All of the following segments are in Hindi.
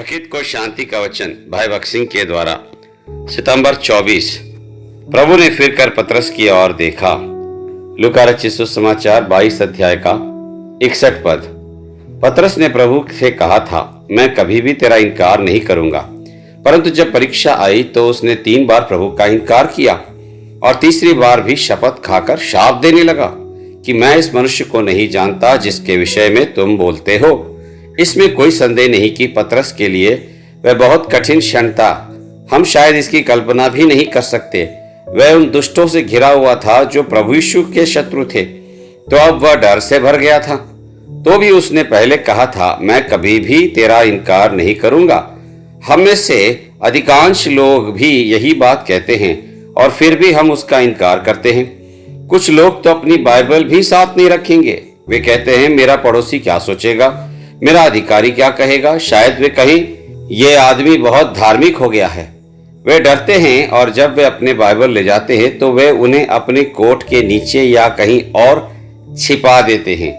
थकित को शांति का वचन भाई भक्त सिंह के द्वारा सितंबर 24। प्रभु ने फिर कर पतरस की ओर देखा। लूका रचित सुसमाचार 22 अध्याय का 61 पद। पतरस ने प्रभु से कहा था, मैं कभी भी तेरा इनकार नहीं करूंगा। परंतु जब परीक्षा आई तो उसने 3 बार प्रभु का इनकार किया और तीसरी बार भी शपथ खाकर शाप देने लगा कि मैं इस मनुष्य को नहीं जानता जिसके विषय में तुम बोलते हो। इसमें कोई संदेह नहीं कि पतरस के लिए वह बहुत कठिन क्षण था। हम शायद इसकी कल्पना भी नहीं कर सकते। वह उन दुष्टों से घिरा हुआ था जो प्रभु यीशु के शत्रु थे, तो अब वह डर से भर गया था। तो भी उसने पहले कहा था, मैं कभी भी तेरा इनकार नहीं करूंगा। हम में से अधिकांश लोग भी यही बात कहते हैं और फिर भी हम उसका इनकार करते हैं। कुछ लोग तो अपनी बाइबल भी साथ नहीं रखेंगे। वे कहते हैं, मेरा पड़ोसी क्या सोचेगा, मेरा अधिकारी क्या कहेगा, शायद वे कहें ये आदमी बहुत धार्मिक हो गया है। वे डरते हैं और जब वे अपने बाइबल ले जाते हैं तो वे उन्हें अपने कोट के नीचे या कहीं और छिपा देते हैं।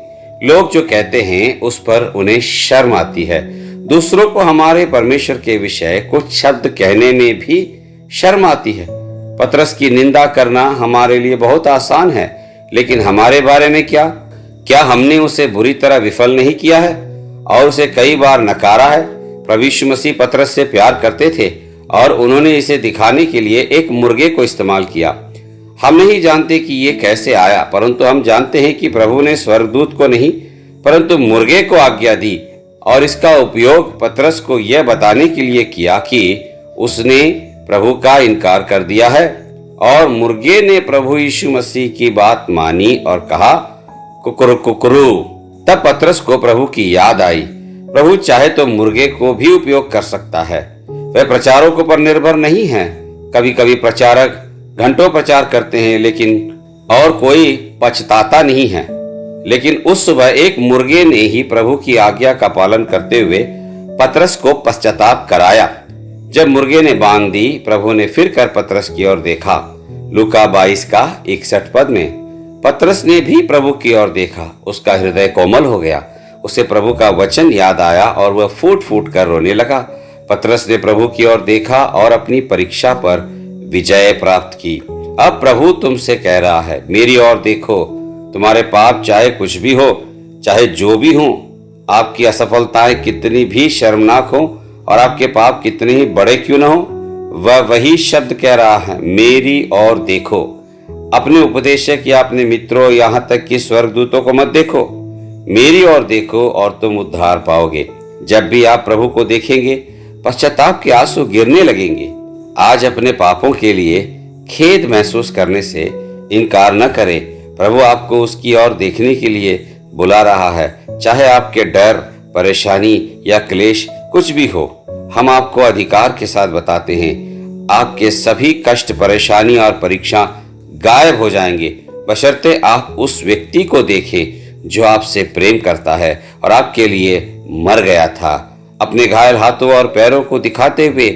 लोग जो कहते हैं उस पर उन्हें शर्म आती है। दूसरों को हमारे परमेश्वर के विषय कुछ शब्द कहने में भी शर्म आती है। पतरस की निंदा करना हमारे लिए बहुत आसान है, लेकिन हमारे बारे में क्या हमने उसे बुरी तरह विफल नहीं किया है और उसे कई बार नकारा है। प्रभु यीशु मसीह पतरस से प्यार करते थे और उन्होंने इसे दिखाने के लिए एक मुर्गे को इस्तेमाल किया। हम नहीं जानते कि ये कैसे आया, परंतु हम जानते हैं कि प्रभु ने स्वर्गदूत को नहीं परंतु मुर्गे को आज्ञा दी और इसका उपयोग पतरस को यह बताने के लिए किया कि उसने प्रभु का इनकार कर दिया है। और मुर्गे ने प्रभु यीशु मसीह की बात मानी और कहा, कुकरू कुकरू। तब पतरस को प्रभु की याद आई। प्रभु चाहे तो मुर्गे को भी उपयोग कर सकता है। वह प्रचारकों पर निर्भर नहीं है। कभी कभी प्रचारक घंटों प्रचार करते हैं लेकिन और कोई पछताता नहीं है। लेकिन उस सुबह एक मुर्गे ने ही प्रभु की आज्ञा का पालन करते हुए पतरस को पश्चाताप कराया। जब मुर्गे ने बांग दी, प्रभु ने फिर कर पतरस की ओर देखा। लूका 22 का 61 पद में पतरस ने भी प्रभु की ओर देखा। उसका हृदय कोमल हो गया। उसे प्रभु का वचन याद आया और वह फूट फूट कर रोने लगा। पतरस ने प्रभु की ओर देखा और अपनी परीक्षा पर विजय प्राप्त की। अब प्रभु तुमसे कह रहा है, मेरी ओर देखो। तुम्हारे पाप चाहे कुछ भी हो, चाहे जो भी हो, आपकी असफलताएं कितनी भी शर्मनाक हो और आपके पाप कितने ही बड़े क्यों न हो, वह वही शब्द कह रहा है, मेरी ओर देखो। अपने उपदेशक या अपने मित्रों, यहाँ तक कि स्वर्गदूतों को मत देखो, मेरी ओर देखो और तुम उद्धार पाओगे। जब भी आप प्रभु को देखेंगे, पश्चाताप के आंसू गिरने लगेंगे। आज अपने पापों के लिए खेद महसूस करने से इनकार न करें। प्रभु आपको उसकी ओर देखने के लिए बुला रहा है। चाहे आपके डर, परेशानी या क्लेश कुछ भी हो, हम आपको अधिकार के साथ बताते हैं, आपके सभी कष्ट, परेशानी और परीक्षा गायब हो जाएंगे, बशर्ते आप उस व्यक्ति को देखें जो आपसे प्रेम करता है और आपके लिए मर गया था। अपने घायल हाथों और पैरों को दिखाते हुए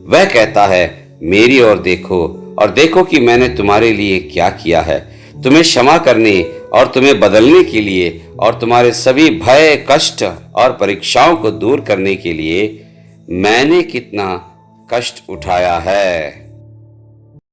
वह कहता है, मेरी ओर देखो और देखो कि मैंने तुम्हारे लिए क्या किया है। तुम्हें क्षमा करने और तुम्हें बदलने के लिए और तुम्हारे सभी भय, कष्ट और परीक्षाओं को दूर करने के लिए मैंने कितना कष्ट उठाया है।